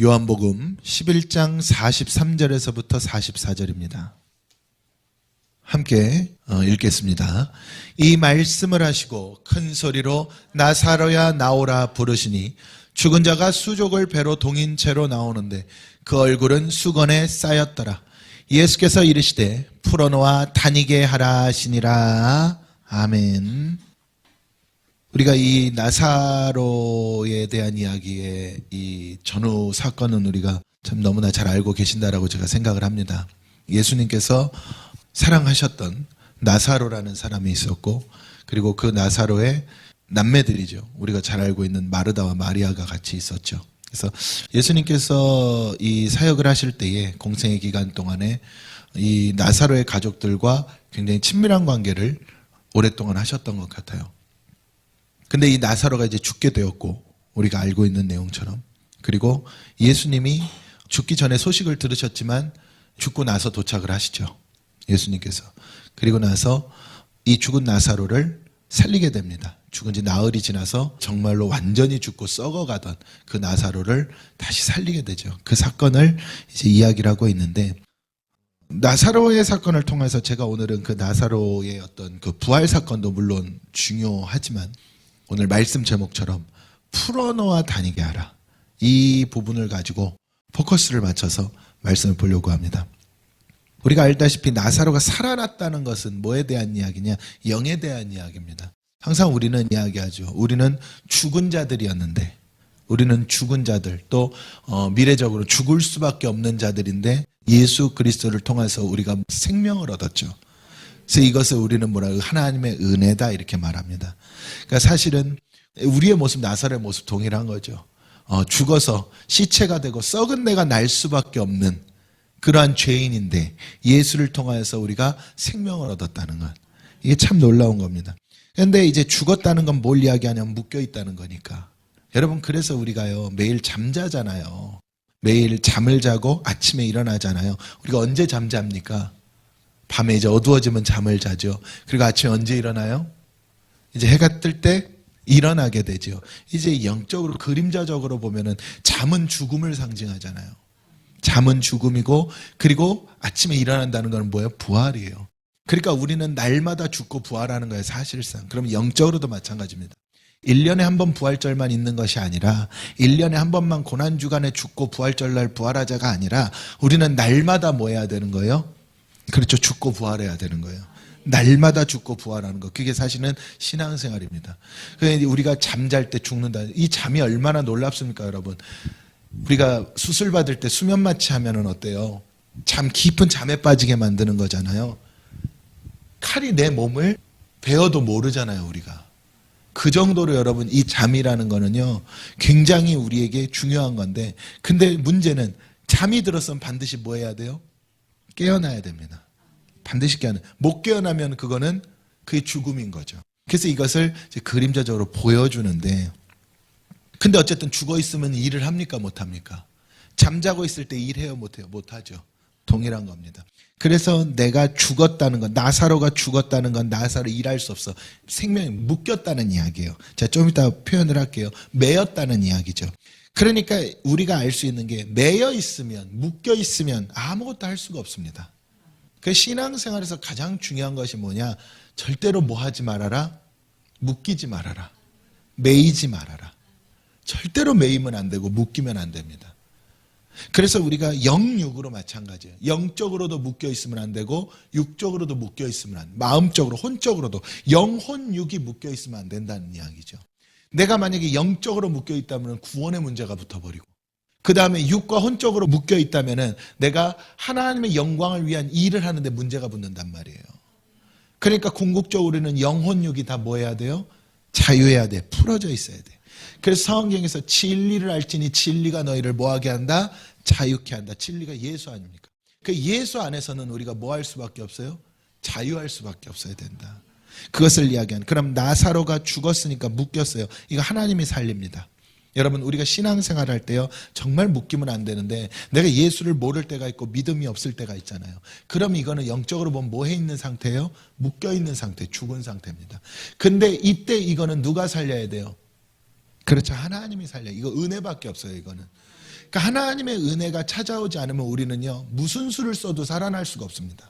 요한복음 11장 43절에서부터 44절입니다. 함께 읽겠습니다. 이 말씀을 하시고 큰 소리로 나사로야 나오라 부르시니 죽은 자가 수족을 배로 동인 채로 나오는데 그 얼굴은 수건에 쌓였더라. 예수께서 이르시되 풀어놓아 다니게 하라 하시니라. 아멘. 우리가 이 나사로에 대한 이야기의 이 전후 사건은 우리가 참 너무나 잘 알고 계신다라고 제가 생각을 합니다. 예수님께서 사랑하셨던 나사로라는 사람이 있었고, 그리고 그 나사로의 남매들이죠. 우리가 잘 알고 있는 마르다와 마리아가 같이 있었죠. 그래서 예수님께서 이 사역을 하실 때에 공생의 기간 동안에 이 나사로의 가족들과 굉장히 친밀한 관계를 오랫동안 하셨던 것 같아요. 근데 이 나사로가 이제 죽게 되었고, 우리가 알고 있는 내용처럼, 그리고 예수님이 죽기 전에 소식을 들으셨지만 죽고 나서 도착을 하시죠. 예수님께서. 그리고 나서 이 죽은 나사로를 살리게 됩니다. 죽은 지 나흘이 지나서 정말로 완전히 죽고 썩어가던 그 나사로를 다시 살리게 되죠. 그 사건을 이제 이야기를 하고 있는데, 나사로의 사건을 통해서 제가 오늘은 그 나사로의 어떤 그 부활 사건도 물론 중요하지만 오늘 말씀 제목처럼 풀어놓아 다니게 하라, 이 부분을 가지고 포커스를 맞춰서 말씀을 보려고 합니다. 우리가 알다시피 나사로가 살아났다는 것은 뭐에 대한 이야기냐? 영에 대한 이야기입니다. 항상 우리는 이야기하죠. 우리는 죽은 자들이었는데, 우리는 죽은 자들, 또 미래적으로 죽을 수밖에 없는 자들인데 예수 그리스도를 통해서 우리가 생명을 얻었죠. 그래서 이것을 우리는 뭐라고 하나님의 은혜다 이렇게 말합니다. 그러니까 사실은 우리의 모습, 나사로의 모습 동일한 거죠. 죽어서 시체가 되고 썩은 내가 날 수밖에 없는 그러한 죄인인데 예수를 통하여서 우리가 생명을 얻었다는 것, 이게 참 놀라운 겁니다. 그런데 이제 죽었다는 건 뭘 이야기하냐면 묶여 있다는 거니까. 여러분, 그래서 우리가요 매일 잠자잖아요. 매일 잠을 자고 아침에 일어나잖아요. 우리가 언제 잠잡니까? 밤에 이제 어두워지면 잠을 자죠. 그리고 아침에 언제 일어나요? 이제 해가 뜰 때 일어나게 되죠. 이제 영적으로, 그림자적으로 보면은 잠은 죽음을 상징하잖아요. 잠은 죽음이고, 그리고 아침에 일어난다는 건 뭐예요? 부활이에요. 그러니까 우리는 날마다 죽고 부활하는 거예요, 사실상. 그럼 영적으로도 마찬가지입니다. 1년에 한 번 부활절만 있는 것이 아니라 1년에 한 번만 고난주간에 죽고 부활절날 부활하자가 아니라 우리는 날마다 뭐 해야 되는 거예요? 그렇죠. 죽고 부활해야 되는 거예요. 날마다 죽고 부활하는 거. 그게 사실은 신앙생활입니다. 그래서 우리가 잠잘 때 죽는다. 이 잠이 얼마나 놀랍습니까, 여러분? 우리가 수술 받을 때 수면 마취하면은 어때요? 참 깊은 잠에 빠지게 만드는 거잖아요. 칼이 내 몸을 베어도 모르잖아요, 우리가. 그 정도로 여러분, 이 잠이라는 거는요 굉장히 우리에게 중요한 건데, 근데 문제는 잠이 들었으면 반드시 뭐 해야 돼요? 깨어나야 됩니다. 반드시 깨어나. 못 깨어나면 그거는 그게 죽음인 거죠. 그래서 이것을 이제 그림자적으로 보여주는데, 근데 어쨌든 죽어 있으면 일을 합니까? 못 합니까? 잠자고 있을 때 일해요? 못 해요? 못 하죠. 동일한 겁니다. 그래서 내가 죽었다는 건, 나사로가 죽었다는 건 나사로 일할 수 없어. 생명이 묶였다는 이야기예요. 제가 좀 이따 표현을 할게요. 매였다는 이야기죠. 그러니까 우리가 알 수 있는 게, 매여 있으면, 묶여 있으면 아무것도 할 수가 없습니다. 그 신앙생활에서 가장 중요한 것이 뭐냐? 절대로 뭐 하지 말아라? 묶이지 말아라. 매이지 말아라. 절대로 매이면 안 되고 묶이면 안 됩니다. 그래서 우리가 영육으로 마찬가지예요. 영적으로도 묶여 있으면 안 되고 육적으로도 묶여 있으면 안 돼요. 마음적으로, 혼적으로도 영혼육이 묶여 있으면 안 된다는 이야기죠. 내가 만약에 영적으로 묶여 있다면 구원의 문제가 붙어버리고, 그 다음에 육과 혼적으로 묶여 있다면 내가 하나님의 영광을 위한 일을 하는데 문제가 붙는단 말이에요. 그러니까 궁극적으로는 영혼육이 다 뭐 해야 돼요? 자유해야 돼. 풀어져 있어야 돼. 그래서 성경에서 진리를 알지니 진리가 너희를 뭐하게 한다? 자유케 한다. 진리가 예수 아닙니까? 그 예수 안에서는 우리가 뭐 할 수밖에 없어요? 자유할 수밖에 없어야 된다. 그것을 이야기하는. 그럼 나사로가 죽었으니까 묶였어요. 이거 하나님이 살립니다. 여러분, 우리가 신앙생활 할 때요 정말 묶이면 안 되는데, 내가 예수를 모를 때가 있고 믿음이 없을 때가 있잖아요. 그럼 이거는 영적으로 보면 뭐해 있는 상태예요? 묶여 있는 상태, 죽은 상태입니다. 근데 이때 이거는 누가 살려야 돼요? 그렇죠. 하나님이 살려요. 이거 은혜밖에 없어요, 이거는. 그러니까 하나님의 은혜가 찾아오지 않으면 우리는요, 무슨 수를 써도 살아날 수가 없습니다.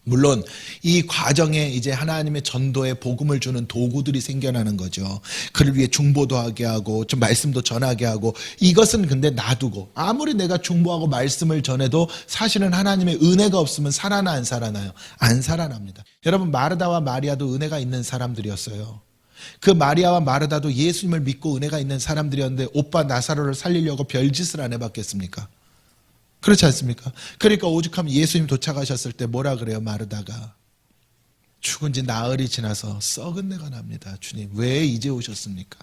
물론 이 과정에 이제 하나님의 전도에 복음을 주는 도구들이 생겨나는 거죠. 그를 위해 중보도 하게 하고 좀 말씀도 전하게 하고, 이것은 근데 놔두고 아무리 내가 중보하고 말씀을 전해도 사실은 하나님의 은혜가 없으면 살아나 안 살아나요? 안 살아납니다. 여러분, 마르다와 마리아도 은혜가 있는 사람들이었어요. 그 마리아와 마르다도 예수님을 믿고 은혜가 있는 사람들이었는데 오빠 나사로를 살리려고 별짓을 안 해봤겠습니까? 그렇지 않습니까? 그러니까 오죽하면 예수님 도착하셨을 때 뭐라 그래요? 마르다가 죽은 지 나흘이 지나서 썩은 내가 납니다. 주님, 왜 이제 오셨습니까?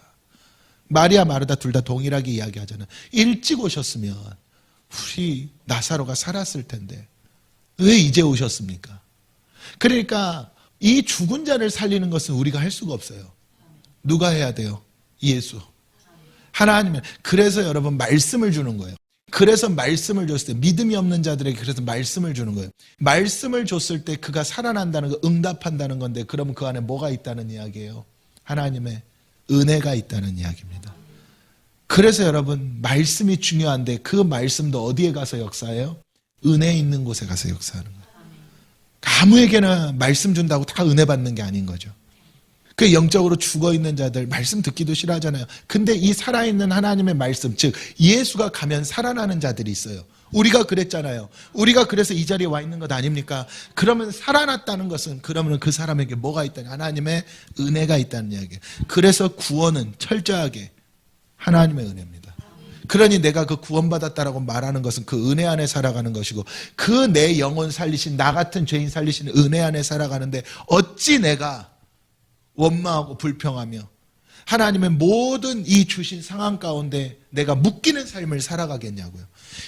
마리아 마르다 둘 다 동일하게 이야기하잖아요. 일찍 오셨으면 우리 나사로가 살았을 텐데 왜 이제 오셨습니까? 그러니까 이 죽은 자를 살리는 것은 우리가 할 수가 없어요. 누가 해야 돼요? 예수. 하나님은. 그래서 여러분 말씀을 주는 거예요. 그래서 말씀을 줬을 때, 믿음이 없는 자들에게 그래서 말씀을 주는 거예요. 말씀을 줬을 때 그가 살아난다는 거, 응답한다는 건데, 그러면 그 안에 뭐가 있다는 이야기예요? 하나님의 은혜가 있다는 이야기입니다. 그래서 여러분, 말씀이 중요한데 그 말씀도 어디에 가서 역사해요? 은혜 있는 곳에 가서 역사하는 거예요. 아무에게나 말씀 준다고 다 은혜 받는 게 아닌 거죠. 그 영적으로 죽어있는 자들 말씀 듣기도 싫어하잖아요. 근데 이 살아있는 하나님의 말씀, 즉 예수가 가면 살아나는 자들이 있어요. 우리가 그랬잖아요. 우리가 그래서 이 자리에 와 있는 것 아닙니까? 그러면 살아났다는 것은, 그러면 그 사람에게 뭐가 있다니? 하나님의 은혜가 있다는 이야기예요. 그래서 구원은 철저하게 하나님의 은혜입니다. 그러니 내가 그 구원받았다라고 말하는 것은 그 은혜 안에 살아가는 것이고, 그 내 영혼 살리신, 나 같은 죄인 살리신 은혜 안에 살아가는데 어찌 내가 원망하고 불평하며 하나님의 모든 이 주신 상황 가운데 내가 묶이는 삶을 살아가겠냐고요.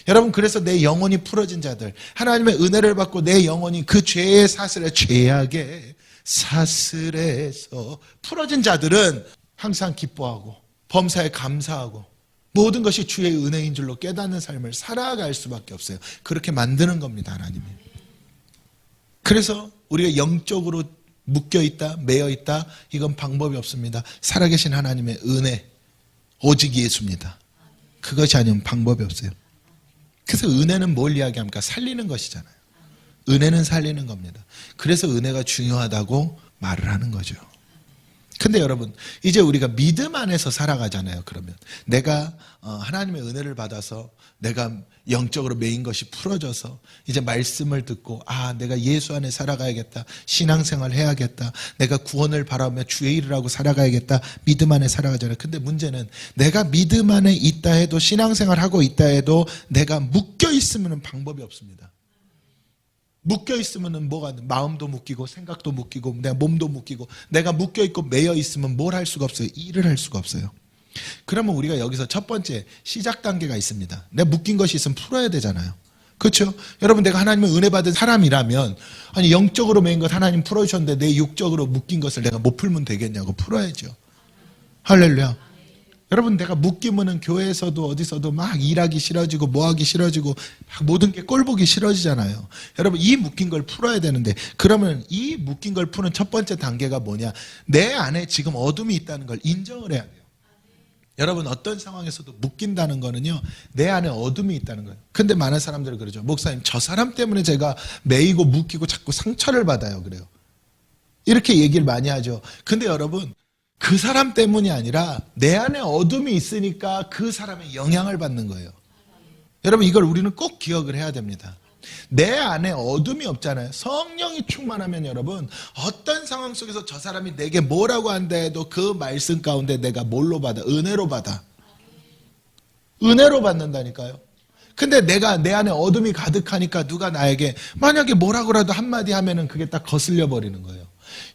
여러분, 그래서 내 영혼이 풀어진 자들, 하나님의 은혜를 받고 내 영혼이 그 죄의 사슬에, 죄악의 사슬에서 풀어진 자들은 항상 기뻐하고 범사에 감사하고 모든 것이 주의 은혜인 줄로 깨닫는 삶을 살아갈 수밖에 없어요. 그렇게 만드는 겁니다, 하나님이. 그래서 우리가 영적으로 묶여있다, 매여있다, 이건 방법이 없습니다. 살아계신 하나님의 은혜, 오직 예수입니다. 그것이 아니면 방법이 없어요. 그래서 은혜는 뭘 이야기합니까? 살리는 것이잖아요. 은혜는 살리는 겁니다. 그래서 은혜가 중요하다고 말을 하는 거죠. 근데 여러분, 이제 우리가 믿음 안에서 살아가잖아요. 그러면 내가 하나님의 은혜를 받아서 내가 영적으로 매인 것이 풀어져서 이제 말씀을 듣고, 아, 내가 예수 안에 살아가야겠다, 신앙생활 해야겠다, 내가 구원을 바라며 주의 일을 하고 살아가야겠다, 믿음 안에 살아가잖아요. 근데 문제는 내가 믿음 안에 있다 해도, 신앙생활 하고 있다 해도 내가 묶여 있으면 방법이 없습니다. 묶여 있으면 뭐가, 마음도 묶이고 생각도 묶이고 내 몸도 묶이고, 내가 묶여 있고 매여 있으면 뭘 할 수가 없어요. 일을 할 수가 없어요. 그러면 우리가 여기서 첫 번째 시작 단계가 있습니다. 내가 묶인 것이 있으면 풀어야 되잖아요. 그렇죠? 여러분, 내가 하나님의 은혜 받은 사람이라면, 아니 영적으로 매인 것 하나님 풀어주셨는데 내 육적으로 묶인 것을 내가 못 풀면 되겠냐고, 풀어야죠. 할렐루야. 여러분, 내가 묶이면은 교회에서도 어디서도 막 일하기 싫어지고 뭐하기 싫어지고 막 모든 게 꼴보기 싫어지잖아요. 여러분, 이 묶인 걸 풀어야 되는데, 그러면 이 묶인 걸 푸는 첫 번째 단계가 뭐냐? 내 안에 지금 어둠이 있다는 걸 인정을 해야 돼요. 여러분, 어떤 상황에서도 묶인다는 거는요, 내 안에 어둠이 있다는 거예요. 근데 많은 사람들은 그러죠. 목사님, 저 사람 때문에 제가 매이고 묶이고 자꾸 상처를 받아요. 그래요. 이렇게 얘기를 많이 하죠. 근데 여러분, 그 사람 때문이 아니라 내 안에 어둠이 있으니까 그 사람의 영향을 받는 거예요. 여러분, 이걸 우리는 꼭 기억을 해야 됩니다. 내 안에 어둠이 없잖아요. 성령이 충만하면 여러분, 어떤 상황 속에서 저 사람이 내게 뭐라고 한다 해도 그 말씀 가운데 내가 뭘로 받아? 은혜로 받아. 은혜로 받는다니까요. 근데 내가 내 안에 어둠이 가득하니까 누가 나에게 만약에 뭐라고라도 한마디 하면은 그게 딱 거슬려 버리는 거예요.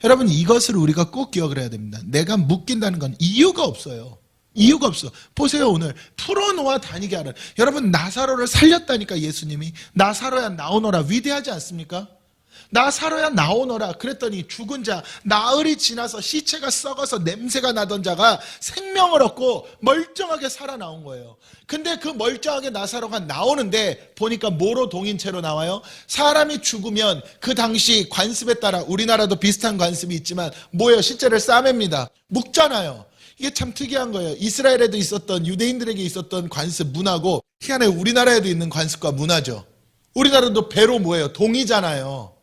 여러분, 이것을 우리가 꼭 기억을 해야 됩니다. 내가 묶인다는 건 이유가 없어요. 이유가 없어. 보세요, 오늘 풀어놓아 다니게 하는, 여러분, 나사로를 살렸다니까. 예수님이 나사로야 나오너라, 위대하지 않습니까? 나사로야 나오너라 그랬더니 죽은 자, 나흘이 지나서 시체가 썩어서 냄새가 나던 자가 생명을 얻고 멀쩡하게 살아나온 거예요. 근데 그 멀쩡하게 나사로가 나오는데 보니까 뭐로 동인 채로 나와요? 사람이 죽으면 그 당시 관습에 따라, 우리나라도 비슷한 관습이 있지만 뭐예요? 시체를 싸맵니다. 묵잖아요. 이게 참 특이한 거예요. 이스라엘에도 있었던, 유대인들에게 있었던 관습 문화고 희한해, 우리나라에도 있는 관습과 문화죠. 우리나라도 배로 뭐예요? 동이잖아요.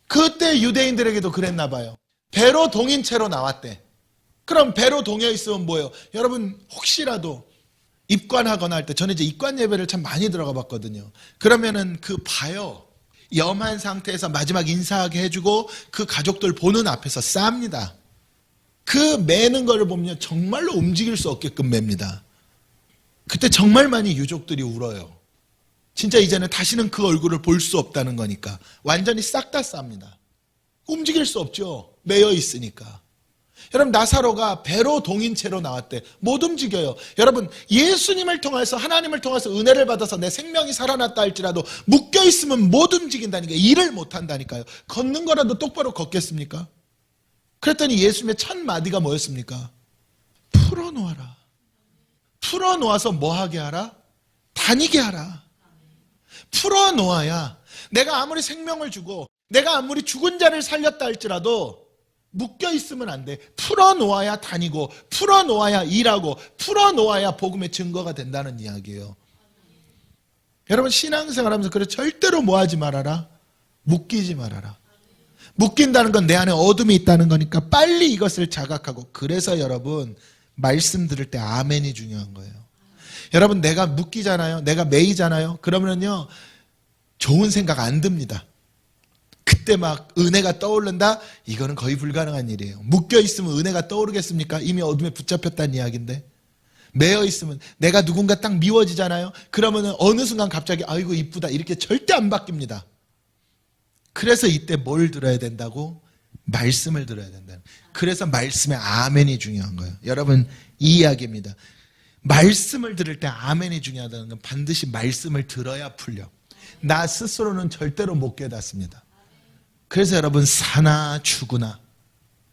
그때 유대인들에게도 그랬나 봐요. 배로 동인 채로 나왔대. 그럼 배로 동여 있으면 뭐예요? 여러분 혹시라도 입관하거나 할 때, 저는 이제 입관 예배를 참 많이 들어가 봤거든요. 그러면은 그 봐요. 염한 상태에서 마지막 인사하게 해주고 그 가족들 보는 앞에서 쌉니다. 그 매는 거를 보면 정말로 움직일 수 없게끔 맵니다. 그때 정말 많이 유족들이 울어요. 진짜 이제는 다시는 그 얼굴을 볼 수 없다는 거니까 완전히 싹 다 쌉니다. 움직일 수 없죠. 매여 있으니까. 여러분 나사로가 배로 동인 채로 나왔대. 못 움직여요. 여러분 예수님을 통해서, 하나님을 통해서 은혜를 받아서 내 생명이 살아났다 할지라도 묶여있으면 못 움직인다니까요. 일을 못한다니까요. 걷는 거라도 똑바로 걷겠습니까? 그랬더니 예수님의 첫 마디가 뭐였습니까? 풀어놓아라. 풀어놓아서 뭐 하게 하라? 다니게 하라. 풀어놓아야 내가 아무리 생명을 주고 내가 아무리 죽은 자를 살렸다 할지라도 묶여있으면 안 돼. 풀어놓아야 다니고 풀어놓아야 일하고 풀어놓아야 복음의 증거가 된다는 이야기예요. 여러분 신앙생활하면서 그래 절대로 뭐 하지 말아라? 묶이지 말아라. 묶인다는 건 내 안에 어둠이 있다는 거니까 빨리 이것을 자각하고, 그래서 여러분 말씀 들을 때 아멘이 중요한 거예요. 여러분 내가 묶이잖아요. 내가 매이잖아요. 그러면요 좋은 생각 안 듭니다. 그때 막 은혜가 떠오른다? 이거는 거의 불가능한 일이에요. 묶여있으면 은혜가 떠오르겠습니까? 이미 어둠에 붙잡혔다는 이야기인데. 매여있으면 내가 누군가 딱 미워지잖아요. 그러면 어느 순간 갑자기 아이고 이쁘다 이렇게 절대 안 바뀝니다. 그래서 이때 뭘 들어야 된다고? 말씀을 들어야 된다. 그래서 말씀의 아멘이 중요한 거예요. 여러분 이 이야기입니다. 말씀을 들을 때 아멘이 중요하다는 건 반드시 말씀을 들어야 풀려. 나 스스로는 절대로 못 깨닫습니다. 그래서 여러분 사나 죽으나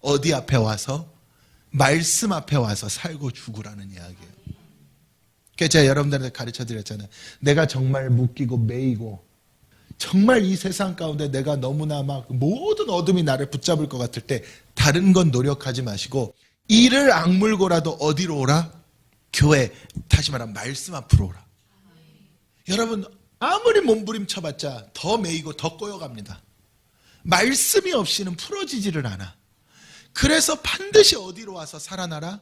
어디 앞에 와서? 말씀 앞에 와서 살고 죽으라는 이야기예요. 그래서 제가 여러분들한테 가르쳐 드렸잖아요. 내가 정말 묶이고 매이고 정말 이 세상 가운데 내가 너무나 막 모든 어둠이 나를 붙잡을 것 같을 때 다른 건 노력하지 마시고 이를 악물고라도 어디로 오라? 교회, 다시 말하면 말씀 앞으로 오라. 여러분 아무리 몸부림쳐봤자 더 매이고 더 꼬여갑니다. 말씀이 없이는 풀어지지를 않아. 그래서 반드시 어디로 와서 살아나라?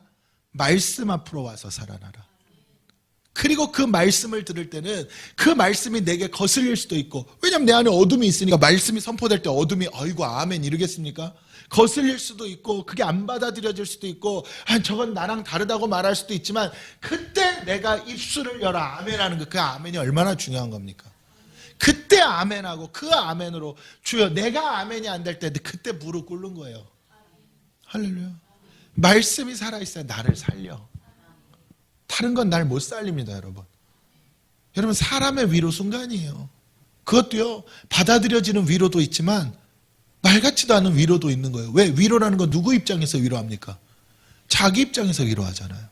말씀 앞으로 와서 살아나라. 그리고 그 말씀을 들을 때는 그 말씀이 내게 거슬릴 수도 있고, 왜냐하면 내 안에 어둠이 있으니까 말씀이 선포될 때 어둠이 아이고 아멘 이러겠습니까? 거슬릴 수도 있고 그게 안 받아들여질 수도 있고 저건 나랑 다르다고 말할 수도 있지만 그때 내가 입술을 열어 아멘하는 그 아멘이 얼마나 중요한 겁니까? 그때 아멘하고 그 아멘으로 주여 내가 아멘이 안 될 때 그때 무릎 꿇는 거예요. 할렐루야. 말씀이 살아있어야 나를 살려. 다른 건 날 못 살립니다, 여러분. 여러분 사람의 위로 순간이에요. 그것도요 받아들여지는 위로도 있지만 말 같지도 않은 위로도 있는 거예요. 왜? 위로라는 건 누구 입장에서 위로합니까? 자기 입장에서 위로하잖아요.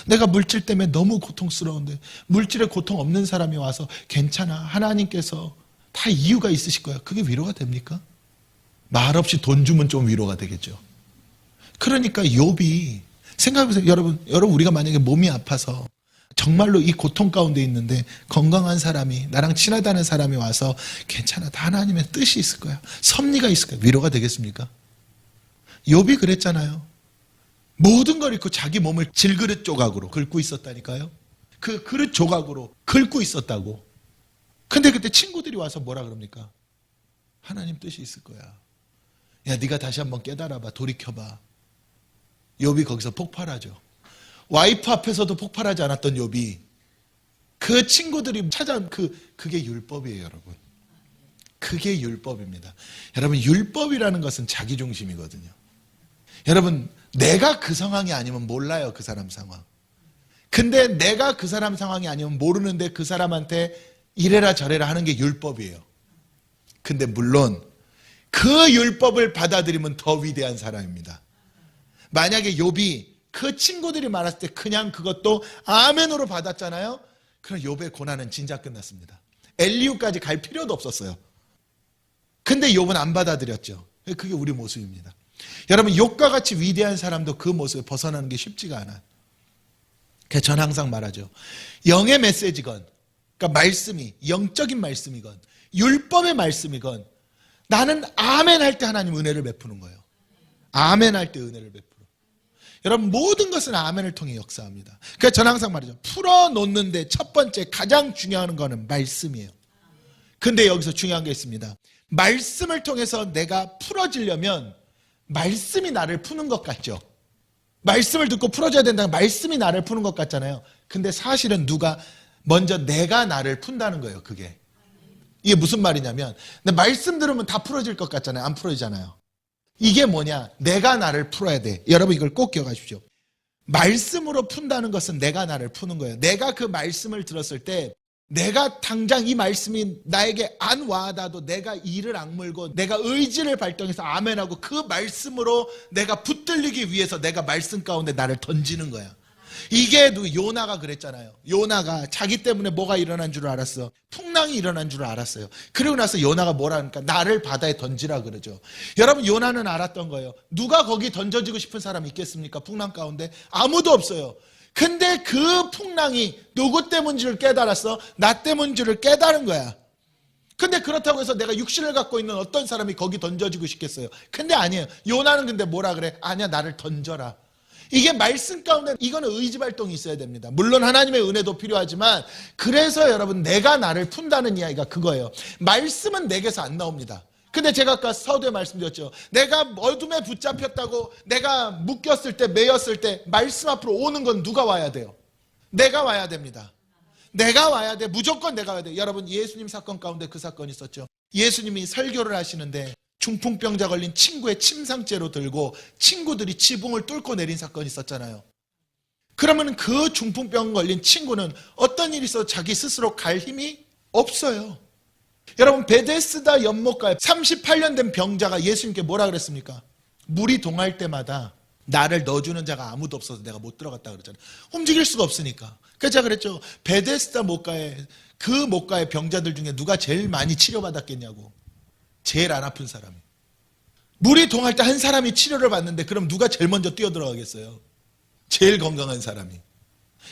내가 물질 때문에 너무 고통스러운데 물질에 고통 없는 사람이 와서 괜찮아, 하나님께서 다 이유가 있으실 거야. 그게 위로가 됩니까? 말없이 돈 주면 좀 위로가 되겠죠. 그러니까 욥이 생각해보세요. 여러분 우리가 만약에 몸이 아파서 정말로 이 고통 가운데 있는데 건강한 사람이, 나랑 친하다는 사람이 와서 괜찮아, 다 하나님의 뜻이 있을 거야, 섭리가 있을 거야. 위로가 되겠습니까? 욥이 그랬잖아요. 모든 걸 잃고 자기 몸을 질그릇 조각으로 긁고 있었다니까요. 그 그릇 조각으로 긁고 있었다고. 근데 그때 친구들이 와서 뭐라 그럽니까? 하나님 뜻이 있을 거야. 야 네가 다시 한번 깨달아봐, 돌이켜봐. 욥이 거기서 폭발하죠. 와이프 앞에서도 폭발하지 않았던 욥이 그 친구들이 찾아온 그게 율법이에요, 여러분. 그게 율법입니다. 여러분 율법이라는 것은 자기중심이거든요. 여러분 내가 그 상황이 아니면 몰라요, 그 사람 상황. 근데 내가 그 사람 상황이 아니면 모르는데 그 사람한테 이래라 저래라 하는 게 율법이에요. 근데 물론 그 율법을 받아들이면 더 위대한 사람입니다. 만약에 욥이 그 친구들이 말했을 때 그냥 그것도 아멘으로 받았잖아요. 그럼 욥의 고난은 진짜 끝났습니다. 엘리후까지 갈 필요도 없었어요. 근데 욥은 안 받아들였죠. 그게 우리 모습입니다. 여러분 욥과 같이 위대한 사람도 그 모습에 벗어나는 게 쉽지가 않아요. 그래서 전 항상 말하죠. 영의 메시지건 그러니까 말씀이 영적인 말씀이건 율법의 말씀이건 나는 아멘 할 때 하나님 은혜를 베푸는 거예요. 아멘 할 때 은혜를 베풀어. 여러분 모든 것은 아멘을 통해 역사합니다. 그러니까 저는 항상 말이죠. 풀어놓는데 첫 번째 가장 중요한 거는 말씀이에요. 근데 여기서 중요한 게 있습니다. 말씀을 통해서 내가 풀어지려면 말씀이 나를 푸는 것 같죠. 말씀을 듣고 풀어져야 된다는 말씀이 나를 푸는 것 같잖아요. 근데 사실은 누가 먼저 내가 나를 푼다는 거예요. 그게 이게 무슨 말이냐면 근데 말씀 들으면 다 풀어질 것 같잖아요. 안 풀어지잖아요. 이게 뭐냐? 내가 나를 풀어야 돼. 여러분 이걸 꼭 기억하십시오. 말씀으로 푼다는 것은 내가 나를 푸는 거예요. 내가 그 말씀을 들었을 때 내가 당장 이 말씀이 나에게 안 와닿아도 내가 이를 악물고 내가 의지를 발동해서 아멘하고 그 말씀으로 내가 붙들리기 위해서 내가 말씀 가운데 나를 던지는 거야. 이게 요나가 그랬잖아요. 요나가 자기 때문에 뭐가 일어난 줄 알았어. 풍랑이 일어난 줄 알았어요. 그리고 나서 요나가 뭐라 하니까 나를 바다에 던지라 그러죠. 여러분 요나는 알았던 거예요. 누가 거기 던져지고 싶은 사람이 있겠습니까? 풍랑 가운데 아무도 없어요. 근데 그 풍랑이 누구 때문인지를 깨달았어? 나 때문인 줄을 깨달은 거야. 근데 그렇다고 해서 내가 육신을 갖고 있는 어떤 사람이 거기 던져지고 싶겠어요? 근데 아니에요. 요나는 근데 뭐라 그래? 아니야, 나를 던져라. 이게 말씀 가운데 이거는 의지 발동이 있어야 됩니다. 물론 하나님의 은혜도 필요하지만 그래서 여러분 내가 나를 푼다는 이야기가 그거예요. 말씀은 내게서 안 나옵니다. 근데 제가 아까 서두에 말씀드렸죠. 내가 어둠에 붙잡혔다고 내가 묶였을 때 매였을 때 말씀 앞으로 오는 건 누가 와야 돼요? 내가 와야 됩니다. 내가 와야 돼. 무조건 내가 와야 돼. 여러분 예수님 사건 가운데 그 사건이 있었죠. 예수님이 설교를 하시는데 중풍병자 걸린 친구의 침상째로 들고 친구들이 지붕을 뚫고 내린 사건이 있었잖아요. 그러면 그 중풍병 걸린 친구는 어떤 일이 있어도 자기 스스로 갈 힘이 없어요. 여러분 베데스다 연못가에 38년 된 병자가 예수님께 뭐라 그랬습니까? 물이 동할 때마다 나를 넣어주는 자가 아무도 없어서 내가 못 들어갔다 그랬잖아요. 움직일 수가 없으니까. 그래서 제가 그랬죠. 베데스다 못가에 그 못가의 병자들 중에 누가 제일 많이 치료받았겠냐고. 제일 안 아픈 사람이. 물이 동할 때 한 사람이 치료를 받는데 그럼 누가 제일 먼저 뛰어들어가겠어요? 제일 건강한 사람이.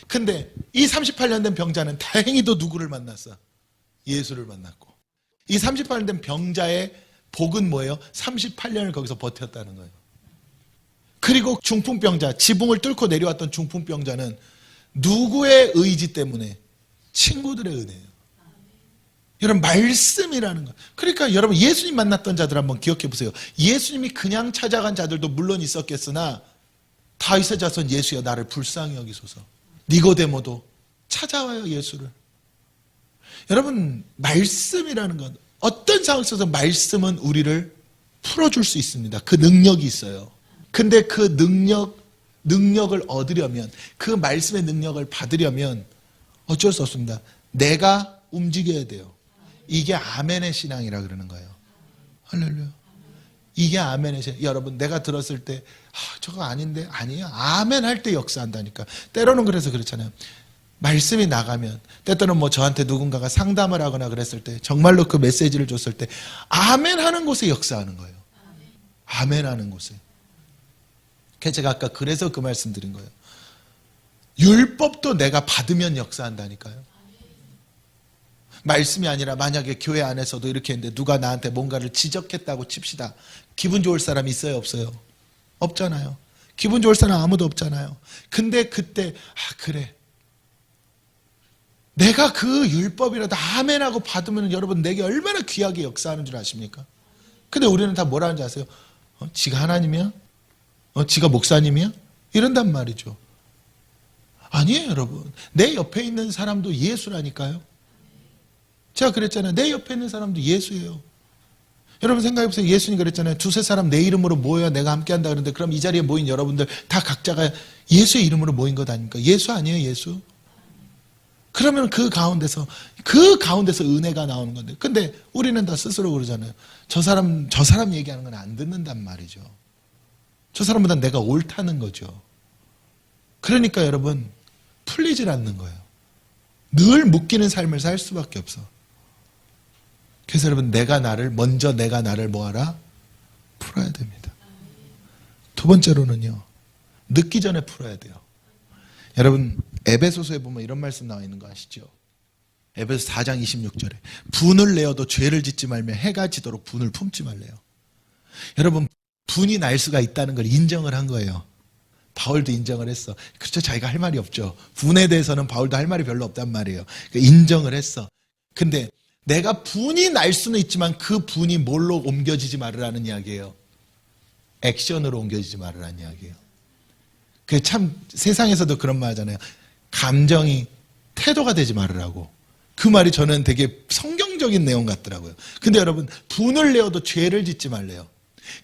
근데 이 38년 된 병자는 다행히도 누구를 만났어? 예수를 만났고. 이 38년 된 병자의 복은 뭐예요? 38년을 거기서 버텼다는 거예요. 그리고 중풍병자, 지붕을 뚫고 내려왔던 중풍병자는 누구의 의지 때문에? 친구들의 은혜예요. 여러분 말씀이라는 거. 그러니까 여러분 예수님 만났던 자들 한번 기억해 보세요. 예수님이 그냥 찾아간 자들도 물론 있었겠으나 다윗의 자손 예수여 나를 불쌍히 여기소서. 니고데모도 찾아와요 예수를. 여러분 말씀이라는 건 어떤 상황 속에서 말씀은 우리를 풀어줄 수 있습니다. 그 능력이 있어요. 근데 그 능력을 얻으려면 그 말씀의 능력을 받으려면 어쩔 수 없습니다. 내가 움직여야 돼요. 이게 아멘의 신앙이라 그러는 거예요. 할렐루야. 이게 아멘의 신앙. 여러분 내가 들었을 때 저거 아닌데 아니에요. 아멘 할 때 역사한다니까. 때로는 그래서 그렇잖아요. 말씀이 나가면 때때로는 뭐 저한테 누군가가 상담을 하거나 그랬을 때 정말로 그 메시지를 줬을 때 아멘 하는 곳에 역사하는 거예요. 아멘 하는 곳에. 제가 아까 그래서 그 말씀 드린 거예요. 율법도 내가 받으면 역사한다니까요. 말씀이 아니라 만약에 교회 안에서도 이렇게 했는데 누가 나한테 뭔가를 지적했다고 칩시다. 기분 좋을 사람이 있어요? 없어요? 없잖아요. 기분 좋을 사람 아무도 없잖아요. 근데 그때 그래. 내가 그 율법이라도 아멘하고 받으면 여러분 내게 얼마나 귀하게 역사하는 줄 아십니까? 근데 우리는 다 뭐라 하는지 아세요? 지가 하나님이야? 지가 목사님이야? 이런단 말이죠. 아니에요 여러분. 내 옆에 있는 사람도 예수라니까요. 제가 그랬잖아요. 내 옆에 있는 사람도 예수예요. 여러분 생각해보세요. 예수님 그랬잖아요. 두세 사람 내 이름으로 모여야 내가 함께한다 그러는데 그럼 이 자리에 모인 여러분들 다 각자가 예수의 이름으로 모인 것 아닙니까? 예수 아니에요 예수? 그러면 그 가운데서 은혜가 나오는 건데 근데 우리는 다 스스로 그러잖아요. 저 사람 얘기하는 건 안 듣는단 말이죠. 저 사람보다 내가 옳다는 거죠. 그러니까 여러분 풀리질 않는 거예요. 늘 묶이는 삶을 살 수밖에 없어. 그래서 여러분 먼저 내가 나를 뭐하라? 풀어야 됩니다. 두 번째로는요. 늦기 전에 풀어야 돼요. 여러분 에베소서에 보면 이런 말씀 나와 있는 거 아시죠? 에베소 4장 26절에 분을 내어도 죄를 짓지 말며 해가 지도록 분을 품지 말래요. 여러분, 분이 날 수가 있다는 걸 인정을 한 거예요. 바울도 인정을 했어. 그렇죠. 자기가 할 말이 없죠. 분에 대해서는 바울도 할 말이 별로 없단 말이에요. 그러니까 인정을 했어. 근데 내가 분이 날 수는 있지만 그 분이 뭘로 옮겨지지 말으라는 이야기예요. 액션으로 옮겨지지 말으라는 이야기예요. 그 참 세상에서도 그런 말 하잖아요. 감정이 태도가 되지 말으라고. 그 말이 저는 되게 성경적인 내용 같더라고요. 근데 여러분, 분을 내어도 죄를 짓지 말래요.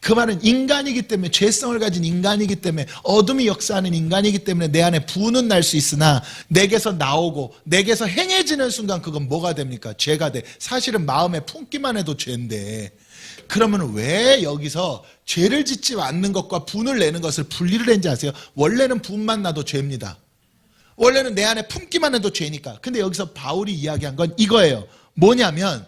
그 말은 인간이기 때문에, 죄성을 가진 인간이기 때문에, 어둠이 역사하는 인간이기 때문에 내 안에 분은 날 수 있으나 내게서 나오고 내게서 행해지는 순간 그건 뭐가 됩니까? 죄가 돼. 사실은 마음에 품기만 해도 죄인데, 그러면 왜 여기서 죄를 짓지 않는 것과 분을 내는 것을 분리를 했는지 아세요? 원래는 분만 나도 죄입니다. 원래는 내 안에 품기만 해도 죄니까. 근데 여기서 바울이 이야기한 건 이거예요. 뭐냐면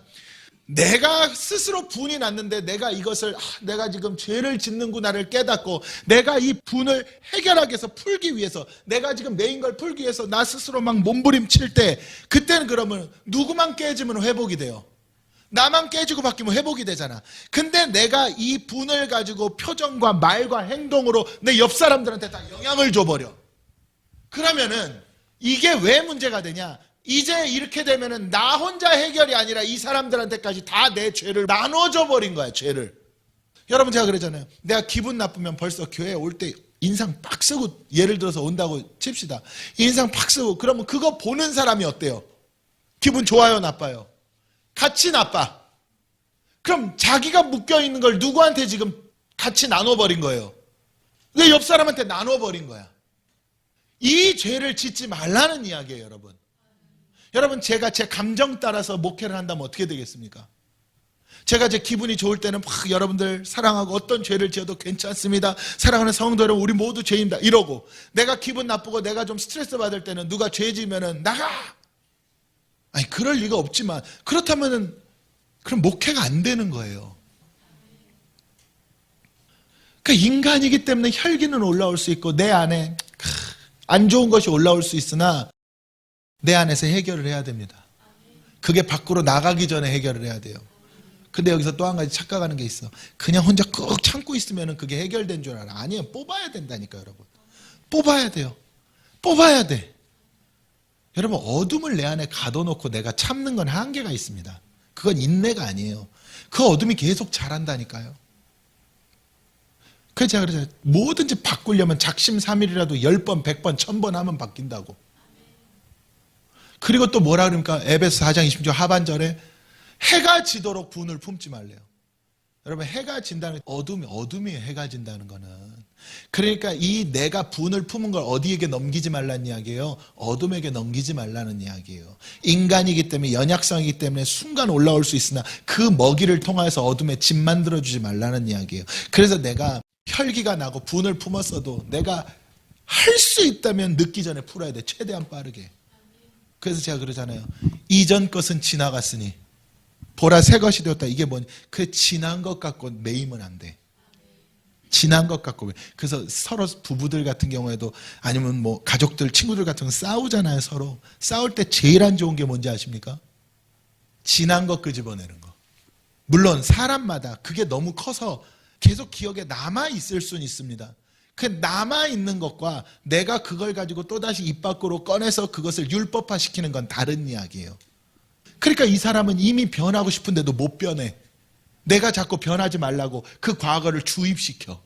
내가 스스로 분이 났는데 내가 이것을 내가 지금 죄를 짓는구나를 깨닫고 내가 이 분을 해결하기 위해서, 풀기 위해서, 내가 지금 내인 걸 풀기 위해서 나 스스로 막 몸부림칠 때, 그때는 그러면 누구만 깨지면 회복이 돼요. 나만 깨지고 바뀌면 회복이 되잖아. 근데 내가 이 분을 가지고 표정과 말과 행동으로 내 옆 사람들한테 다 영향을 줘버려. 그러면은 이게 왜 문제가 되냐? 이제 이렇게 되면은 나 혼자 해결이 아니라 이 사람들한테까지 다 내 죄를 나눠줘 버린 거야, 죄를. 여러분, 제가 그러잖아요. 내가 기분 나쁘면 벌써 교회에 올 때 인상 팍 쓰고, 예를 들어서 온다고 칩시다. 인상 팍 쓰고, 그러면 그거 보는 사람이 어때요? 기분 좋아요, 나빠요? 같이 나빠. 그럼 자기가 묶여있는 걸 누구한테 지금 같이 나눠버린 거예요? 내 옆 사람한테 나눠버린 거야. 이 죄를 짓지 말라는 이야기예요, 여러분. 여러분, 제가 제 감정 따라서 목회를 한다면 어떻게 되겠습니까? 제가 제 기분이 좋을 때는 막 여러분들 사랑하고 어떤 죄를 지어도 괜찮습니다. 사랑하는 성도 여러분, 우리 모두 죄인다. 이러고, 내가 기분 나쁘고 내가 좀 스트레스 받을 때는 누가 죄 지으면은 나가! 아니, 그럴 리가 없지만, 그렇다면은, 그럼 목회가 안 되는 거예요. 그러니까 인간이기 때문에 혈기는 올라올 수 있고, 내 안에 안 좋은 것이 올라올 수 있으나, 내 안에서 해결을 해야 됩니다. 그게 밖으로 나가기 전에 해결을 해야 돼요. 근데 여기서 또 한 가지 착각하는 게 있어. 그냥 혼자 꾹 참고 있으면 그게 해결된 줄 알아. 아니에요. 뽑아야 된다니까, 여러분. 뽑아야 돼요. 뽑아야 돼. 여러분, 어둠을 내 안에 가둬놓고 내가 참는 건 한계가 있습니다. 그건 인내가 아니에요. 그 어둠이 계속 자란다니까요. 그래서 제가 그러잖아요. 뭐든지 바꾸려면 작심삼일이라도 10번, 100번, 1000번 하면 바뀐다고. 그리고 또 뭐라 그럽니까? 에베소 4장 20절 하반절에 해가 지도록 분을 품지 말래요. 여러분, 해가 진다는, 어둠이 해가 진다는 거는. 그러니까 이 내가 분을 품은 걸 어디에게 넘기지 말라는 이야기예요? 어둠에게 넘기지 말라는 이야기예요. 인간이기 때문에, 연약성이기 때문에 순간 올라올 수 있으나 그 먹이를 통해서 어둠에 집 만들어주지 말라는 이야기예요. 그래서 내가 혈기가 나고 분을 품었어도 내가 할 수 있다면 늦기 전에 풀어야 돼. 최대한 빠르게. 그래서 제가 그러잖아요. 이전 것은 지나갔으니 보라 새 것이 되었다. 이게 뭐냐? 그 지난 것 갖고 매이면 안 돼. 지난 것 갖고. 그래서 서로 부부들 같은 경우에도, 아니면 뭐 가족들, 친구들 같은 거 싸우잖아요, 서로. 싸울 때 제일 안 좋은 게 뭔지 아십니까? 지난 것 끄집어내는 거. 물론 사람마다 그게 너무 커서 계속 기억에 남아있을 수는 있습니다. 그 남아있는 것과 내가 그걸 가지고 또다시 입 밖으로 꺼내서 그것을 율법화시키는 건 다른 이야기예요. 그러니까 이 사람은 이미 변하고 싶은데도 못 변해. 내가 자꾸 변하지 말라고 그 과거를 주입시켜.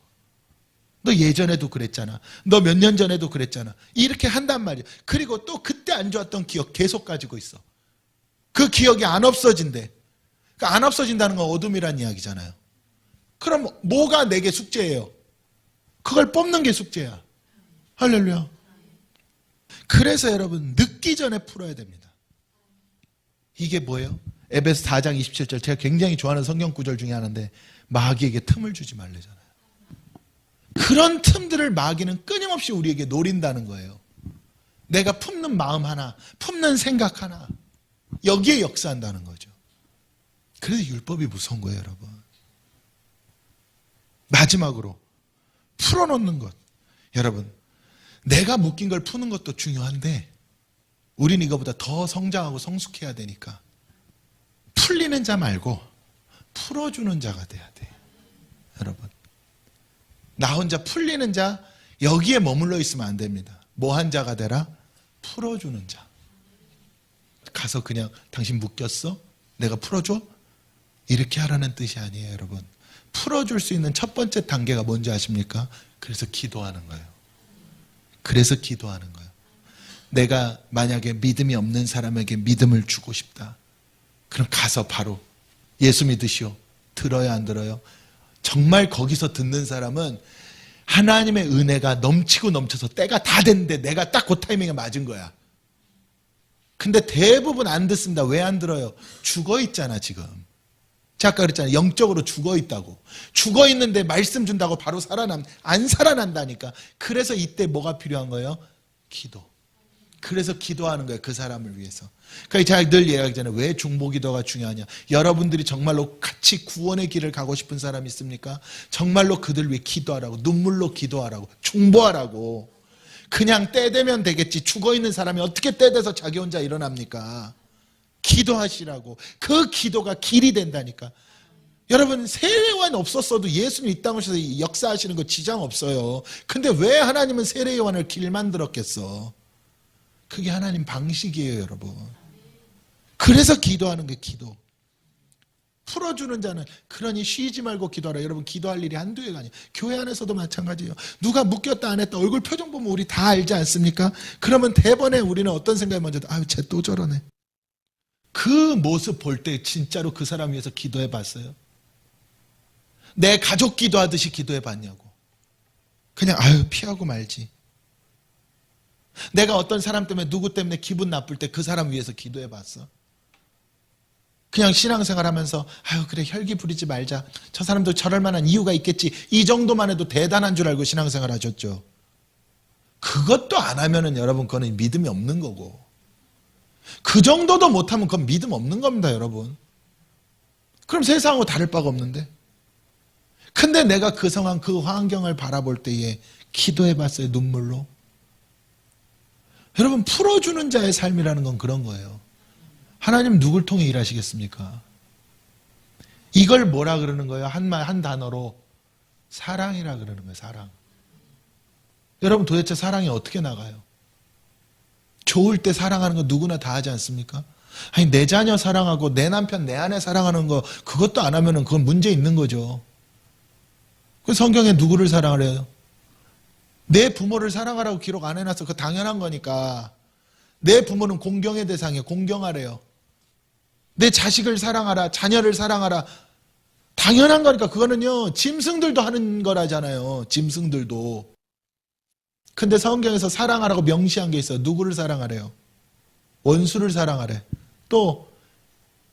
너 예전에도 그랬잖아. 너 몇 년 전에도 그랬잖아. 이렇게 한단 말이야. 그리고 또 그때 안 좋았던 기억 계속 가지고 있어. 그 기억이 안 없어진대. 그러니까 안 없어진다는 건 어둠이란 이야기잖아요. 그럼 뭐가 내게 숙제예요? 그걸 뽑는 게 숙제야. 할렐루야. 그래서 여러분, 늦기 전에 풀어야 됩니다. 이게 뭐예요? 에베소 4장 27절, 제가 굉장히 좋아하는 성경 구절 중에 하나인데, 마귀에게 틈을 주지 말래잖아요. 그런 틈들을 마귀는 끊임없이 우리에게 노린다는 거예요. 내가 품는 마음 하나, 품는 생각 하나, 여기에 역사한다는 거죠. 그래서 율법이 무서운 거예요, 여러분. 마지막으로 풀어놓는 것. 여러분, 내가 묶인 걸 푸는 것도 중요한데 우린 이거보다 더 성장하고 성숙해야 되니까 풀리는 자 말고 풀어주는 자가 돼야 돼. 여러분, 나 혼자 풀리는 자, 여기에 머물러 있으면 안 됩니다. 뭐 한 자가 되라? 풀어주는 자. 가서 그냥 당신 묶였어? 내가 풀어줘? 이렇게 하라는 뜻이 아니에요, 여러분. 풀어줄 수 있는 첫 번째 단계가 뭔지 아십니까? 그래서 기도하는 거예요. 그래서 기도하는 거예요. 내가 만약에 믿음이 없는 사람에게 믿음을 주고 싶다. 그럼 가서 바로 예수 믿으시오. 들어요, 안 들어요? 정말 거기서 듣는 사람은 하나님의 은혜가 넘치고 넘쳐서 때가 다 됐는데 내가 딱 그 타이밍에 맞은 거야. 근데 대부분 안 듣습니다. 왜 안 들어요? 죽어 있잖아, 지금. 제가 아까 그랬잖아요. 영적으로 죽어 있다고. 죽어 있는데 말씀 준다고 바로 안 살아난다니까. 그래서 이때 뭐가 필요한 거예요? 기도. 그래서 기도하는 거예요. 그 사람을 위해서. 그러니까 제가 늘 이야기하잖아요. 왜 중보기도가 중요하냐. 여러분들이 정말로 같이 구원의 길을 가고 싶은 사람이 있습니까? 정말로 그들 위해 기도하라고. 눈물로 기도하라고. 중보하라고. 그냥 때 되면 되겠지. 죽어있는 사람이 어떻게 때 돼서 자기 혼자 일어납니까? 기도하시라고. 그 기도가 길이 된다니까. 여러분, 세례요한 없었어도 예수님 이 땅 오셔서 역사하시는 거 지장 없어요. 근데 왜 하나님은 세례요한을 길 만들었겠어? 그게 하나님 방식이에요, 여러분. 그래서 기도하는 게 기도. 풀어주는 자는 그러니 쉬지 말고 기도하라. 여러분, 기도할 일이 한두 개가 아니에요. 교회 안에서도 마찬가지예요. 누가 묶였다 안 했다 얼굴 표정 보면 우리 다 알지 않습니까? 그러면 대번에 우리는 어떤 생각이 먼저 아유, 쟤 또 저러네. 그 모습 볼 때 진짜로 그 사람 위해서 기도해 봤어요? 내 가족 기도하듯이 기도해 봤냐고. 그냥 아유, 피하고 말지. 내가 어떤 사람 때문에 누구 때문에 기분 나쁠 때 그 사람 위해서 기도해 봤어? 그냥 신앙생활 하면서 아유, 그래, 혈기 부리지 말자. 저 사람도 저럴 만한 이유가 있겠지. 이 정도만 해도 대단한 줄 알고 신앙생활 하셨죠. 그것도 안 하면은 여러분, 그거는 믿음이 없는 거고, 그 정도도 못하면 그건 믿음 없는 겁니다, 여러분. 그럼 세상하고 다를 바가 없는데. 근데 내가 그 상황, 그 환경을 바라볼 때에 기도해 봤어요, 눈물로. 여러분, 풀어주는 자의 삶이라는 건 그런 거예요. 하나님 누굴 통해 일하시겠습니까? 이걸 뭐라 그러는 거예요? 한 단어로 사랑이라 그러는 거예요, 사랑. 여러분, 도대체 사랑이 어떻게 나가요? 좋을 때 사랑하는 거 누구나 다 하지 않습니까? 아니, 내 자녀 사랑하고 내 남편, 내 아내 사랑하는 거, 그것도 안 하면은 그건 문제 있는 거죠. 그 성경에 누구를 사랑하래요? 내 부모를 사랑하라고 기록 안 해놨어. 그거 당연한 거니까. 내 부모는 공경의 대상이에요. 공경하래요. 내 자식을 사랑하라, 자녀를 사랑하라. 당연한 거니까. 그거는요, 짐승들도 하는 거라잖아요. 짐승들도. 근데 성경에서 사랑하라고 명시한 게 있어요. 누구를 사랑하래요? 원수를 사랑하래. 또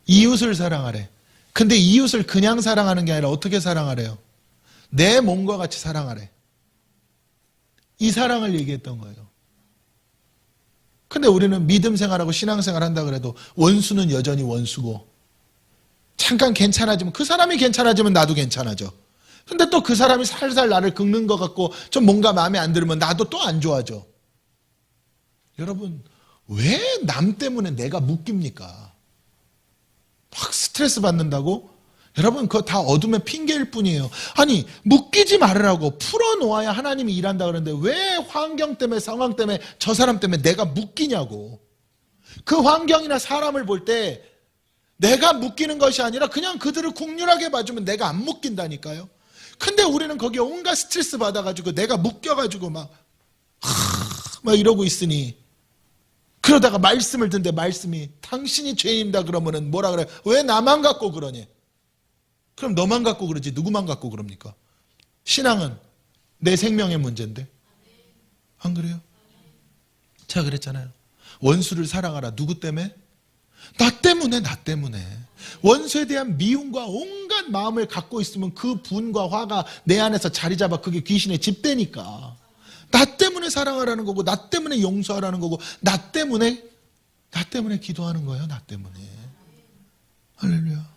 이웃을 사랑하래. 근데 이웃을 그냥 사랑하는 게 아니라 어떻게 사랑하래요? 내 몸과 같이 사랑하래. 이 사랑을 얘기했던 거예요. 근데 우리는 믿음 생활하고 신앙 생활 한다 그래도 원수는 여전히 원수고, 잠깐 괜찮아지면, 그 사람이 괜찮아지면 나도 괜찮아져. 근데 또 그 사람이 살살 나를 긁는 것 같고 좀 뭔가 마음에 안 들으면 나도 또 안 좋아져. 여러분, 왜 남 때문에 내가 묶입니까? 막 스트레스 받는다고? 여러분, 그거 다 어둠의 핑계일 뿐이에요. 아니, 묶이지 말으라고 풀어놓아야 하나님이 일한다 그러는데 왜 환경 때문에, 상황 때문에, 저 사람 때문에 내가 묶이냐고. 그 환경이나 사람을 볼 때 내가 묶이는 것이 아니라 그냥 그들을 국률하게 봐주면 내가 안 묶인다니까요. 근데 우리는 거기에 온갖 스트레스 받아가지고 내가 묶여가지고 막 이러고 있으니, 그러다가 말씀을 듣는데 말씀이 당신이 죄인이다 그러면은 뭐라 그래? 왜 나만 갖고 그러니? 그럼 너만 갖고 그러지 누구만 갖고 그럽니까? 신앙은 내 생명의 문제인데. 안 그래요? 제가 그랬잖아요. 원수를 사랑하라. 누구 때문에? 나 때문에, 나 때문에. 원수에 대한 미움과 온갖 마음을 갖고 있으면 그 분과 화가 내 안에서 자리 잡아 그게 귀신의 집대니까. 나 때문에 사랑하라는 거고, 나 때문에 용서하라는 거고, 나 때문에 기도하는 거예요. 나 때문에. 할렐루야.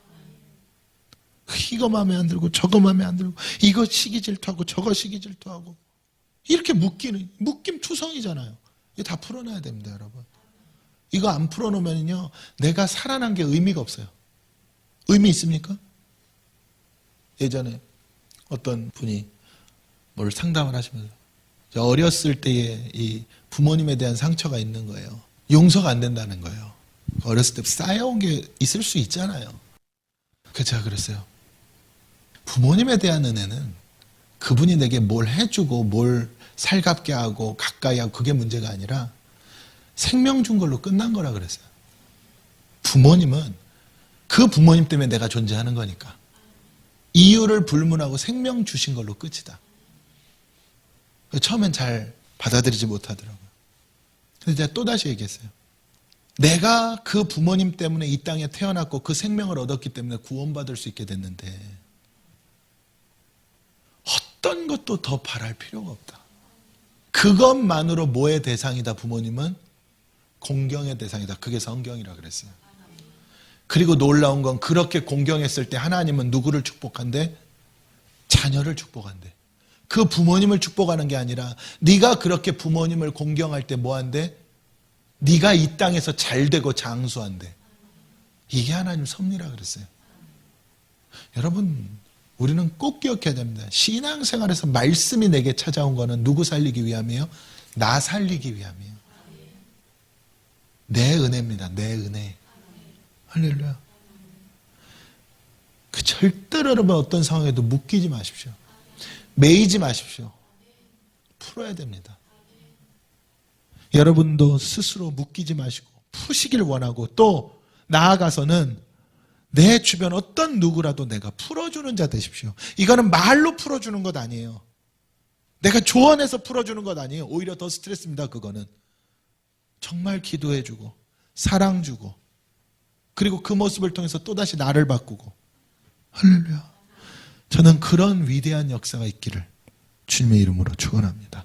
이거 마음에 안 들고 저거 마음에 안 들고, 이거 시기 질투하고 저거 시기 질투하고, 이렇게 묶임 투성이잖아요. 이거 다 풀어놔야 됩니다, 여러분. 이거 안 풀어놓으면요, 내가 살아난 게 의미가 없어요. 의미 있습니까? 예전에 어떤 분이 뭘 상담을 하시면서 어렸을 때에 이 부모님에 대한 상처가 있는 거예요. 용서가 안 된다는 거예요. 어렸을 때 쌓여온 게 있을 수 있잖아요. 그래서 제가 그랬어요. 부모님에 대한 은혜는 그분이 내게 뭘 해주고 뭘 살갑게 하고 가까이 하고 그게 문제가 아니라 생명 준 걸로 끝난 거라 그랬어요. 부모님은 그 부모님 때문에 내가 존재하는 거니까 이유를 불문하고 생명 주신 걸로 끝이다. 처음엔 잘 받아들이지 못하더라고요. 그래서 제가 또다시 얘기했어요. 내가 그 부모님 때문에 이 땅에 태어났고 그 생명을 얻었기 때문에 구원받을 수 있게 됐는데 어떤 것도 더 바랄 필요가 없다. 그것만으로 뭐의 대상이다? 부모님은 공경의 대상이다. 그게 성경이라 그랬어요. 그리고 놀라운 건 그렇게 공경했을 때 하나님은 누구를 축복한대? 자녀를 축복한대. 그 부모님을 축복하는 게 아니라 네가 그렇게 부모님을 공경할 때 뭐 한대? 네가 이 땅에서 잘 되고 장수한대. 이게 하나님 섭리라 그랬어요. 여러분, 우리는 꼭 기억해야 됩니다. 신앙생활에서 말씀이 내게 찾아온 거는 누구 살리기 위함이에요? 나 살리기 위함이에요. 내 은혜입니다. 내 은혜. 할렐루야. 그 절대로 여러분 어떤 상황에도 묶이지 마십시오. 매이지 마십시오. 풀어야 됩니다. 여러분도 스스로 묶이지 마시고 푸시길 원하고 또 나아가서는 내 주변 어떤 누구라도 내가 풀어주는 자 되십시오. 이거는 말로 풀어주는 것 아니에요. 내가 조언해서 풀어주는 것 아니에요. 오히려 더 스트레스입니다. 그거는 정말 기도해주고 사랑주고 그리고 그 모습을 통해서 또다시 나를 바꾸고. 할렐루야. 저는 그런 위대한 역사가 있기를 주님의 이름으로 축원합니다.